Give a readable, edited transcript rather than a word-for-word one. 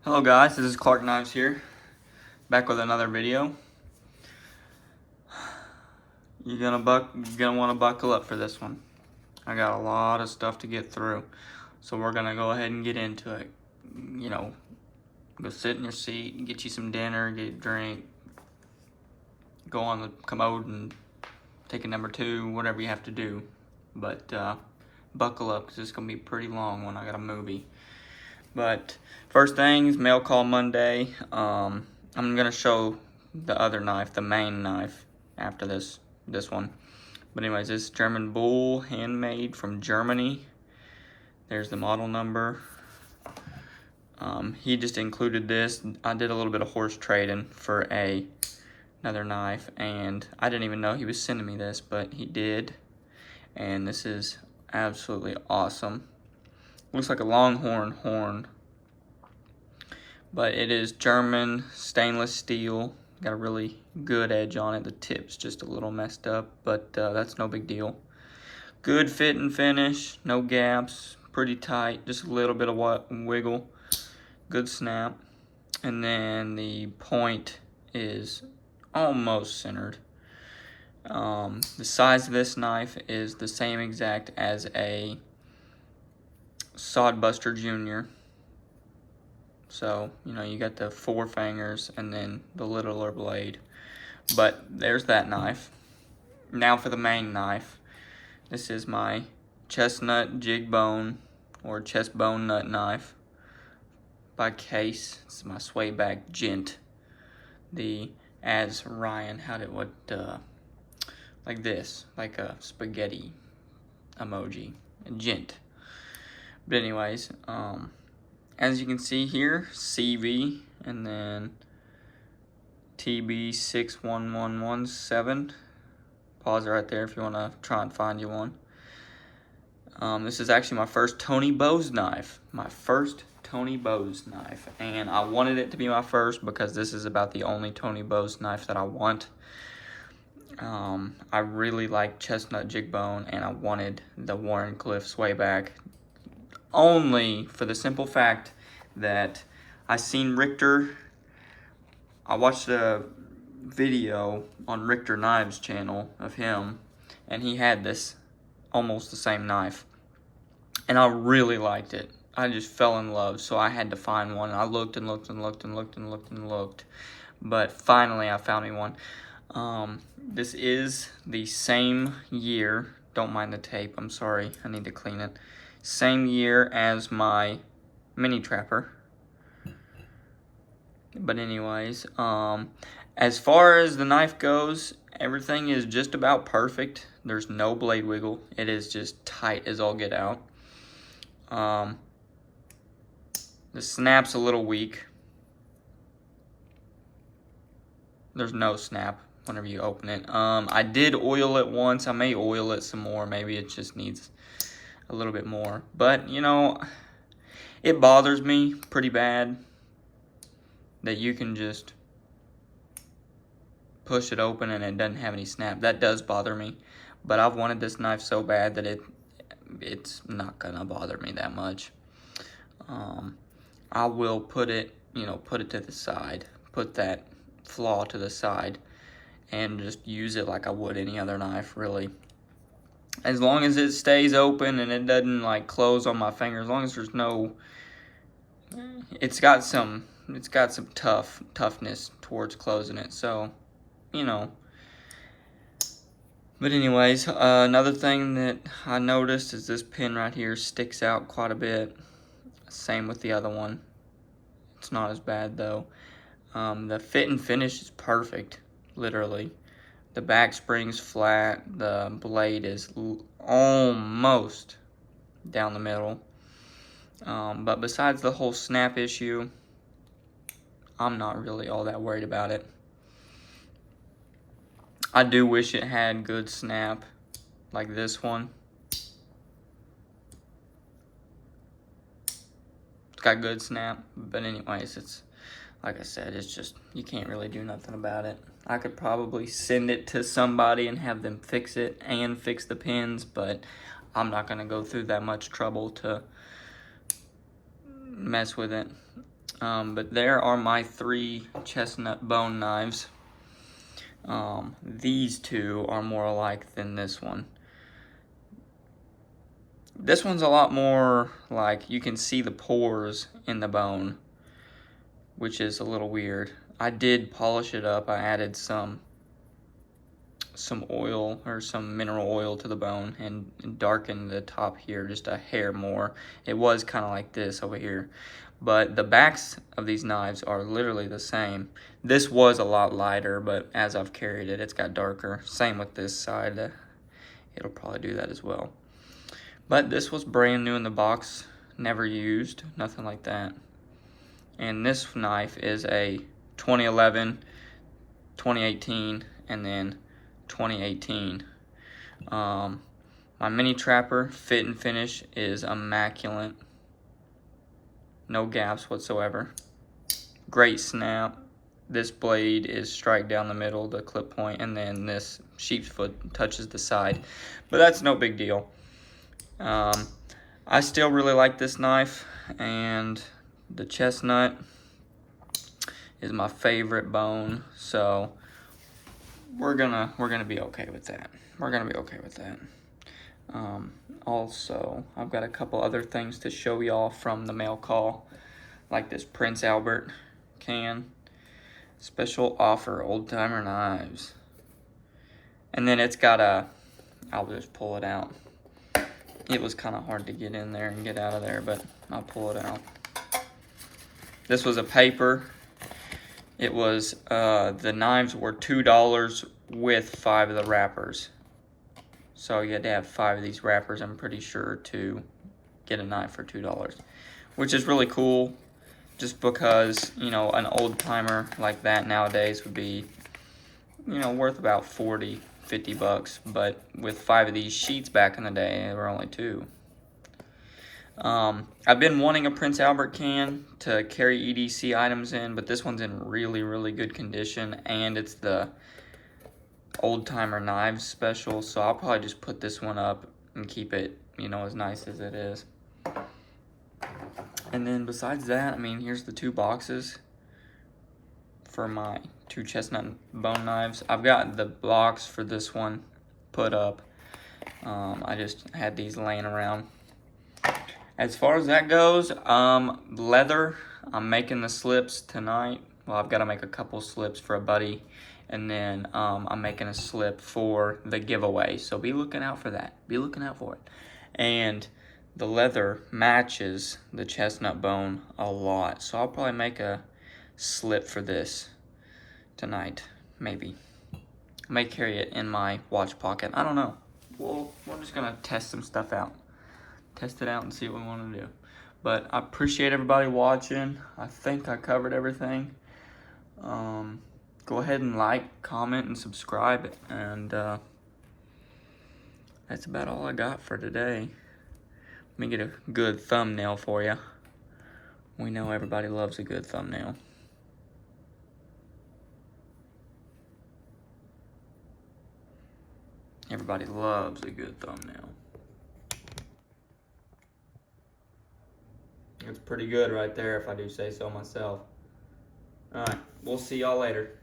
Hello guys, this is Clark Knives here, back with another video. You're gonna want to buckle up for this one. I got a lot of stuff to get through, so we're gonna go ahead and get into it. You know, go sit in your seat, get you some dinner, get a drink, go on the commode and take a number two, whatever you have to do. But buckle up, because it's gonna be pretty long when I got a movie. But first things, mail call Monday. I'm gonna show the other knife, the main knife, after this one. But anyways, this German bull, handmade from Germany. There's the model number. He just included this. I did a little bit of horse trading for another knife, and I didn't even know he was sending me this, but he did. And this is absolutely awesome. Looks like a longhorn horn, but it is German stainless steel. Got a really good edge on it. The tip's just a little messed up, but that's no big deal. Good fit and finish, no gaps, pretty tight, just a little bit of wiggle. Good snap. And then the point is almost centered. The size of this knife is the same exact as a Sodbuster Jr. So, you know, you got the four fingers and then the littler blade. But there's that knife. Now for the main knife. This is my chestnut jig bone or chest bone nut knife by Case. It's my Swayback Gent. As Ryan had it, like this, like a spaghetti emoji, a gent. But anyways, as you can see here, CV and then TB61117. Pause it right there if you want to try and find you one. This is actually my first Tony Bose knife. My first Tony Bose knife. And I wanted it to be my first because this is about the only Tony Bose knife that I want. I really like chestnut jig bone, and I wanted the Warrenclyffe Swayback only for the simple fact that I seen Richter. I watched a video on Richter Knives channel of him, and he had this almost the same knife, and I really liked it. I just fell in love, so I had to find one. I looked and looked and looked and looked and looked and looked, but finally I found me one. This is the same year. Don't mind the tape, I'm sorry, I need to clean it. Same year as my mini trapper. But anyways, as far as the knife goes, everything is just about perfect. There's no blade wiggle. It is just tight as all get out. The snap's a little weak. There's no snap whenever you open it. I did oil it once. I may oil it some more. Maybe it just needs a little bit more. But, you know, it bothers me pretty bad that you can just push it open and it doesn't have any snap. That does bother me. But I've wanted this knife so bad that it's not gonna bother me that much. I will put it to the side. Put that flaw to the side and just use it like I would any other knife, really. As long as it stays open and it doesn't like close on my finger, as long as there's no, it's got some toughness towards closing it, so, you know. But anyways, another thing that I noticed is this pin right here sticks out quite a bit. Same with the other one. It's not as bad though. The fit and finish is perfect, literally. The back spring's flat. The blade is almost down the middle. But besides the whole snap issue, I'm not really all that worried about it. I do wish it had good snap, like this one. It's got good snap, but anyways, it's, like I said, it's just, you can't really do nothing about it. I could probably send it to somebody and have them fix it and fix the pins, but I'm not gonna go through that much trouble to mess with it. But there are my 3 chestnut bone knives. These 2 are more alike than this one. This one's a lot more like you can see the pores in the bone, which is a little weird. I did polish it up. I added some oil or some mineral oil to the bone and darkened the top here just a hair more. It was kind of like this over here. But the backs of these knives are literally the same. This was a lot lighter, but as I've carried it, it's got darker. Same with this side. It'll probably do that as well. But this was brand new in the box, never used, nothing like that. And this knife is a 2011, 2018, and then 2018. My mini trapper fit and finish is immaculate. No gaps whatsoever. Great snap. This blade is strike down the middle, the clip point, and then this sheep's foot touches the side. But that's no big deal. I still really like this knife, and the chestnut is my favorite bone, so we're gonna be okay with that. We're gonna be okay with that. Also, I've got a couple other things to show y'all from the mail call, like this Prince Albert can. Special offer, old timer knives. And then it's got a, I'll just pull it out. It was kind of hard to get in there and get out of there, but I'll pull it out. This was a paper. It was, the knives were $2 with 5 of the wrappers. So you had to have 5 of these wrappers, I'm pretty sure, to get a knife for $2. Which is really cool, just because, you know, an old timer like that nowadays would be, you know, worth about 40, 50 bucks. But with 5 of these sheets back in the day, they were only 2. I've been wanting a Prince Albert can to carry EDC items in, but this one's in really, really good condition, and it's the old timer knives special, so I'll probably just put this one up and keep it, you know, as nice as it is. And then besides that, I mean, here's the 2 boxes for my 2 chestnut bone knives. I've got the box for this one put up. I just had these laying around. As far as that goes, leather, I'm making the slips tonight. Well, I've got to make a couple slips for a buddy. And then I'm making a slip for the giveaway. So be looking out for that. Be looking out for it. And the leather matches the chestnut bone a lot. So I'll probably make a slip for this tonight. Maybe. I may carry it in my watch pocket. I don't know. We're just going to test some stuff out. Test it out and see what we want to do. But I appreciate everybody watching. I think I covered everything. Go ahead and like, comment, and subscribe. And that's about all I got for today. Let me get a good thumbnail for you. We know everybody loves a good thumbnail. Everybody loves a good thumbnail. It's pretty good right there, if I do say so myself. Alright, we'll see y'all later.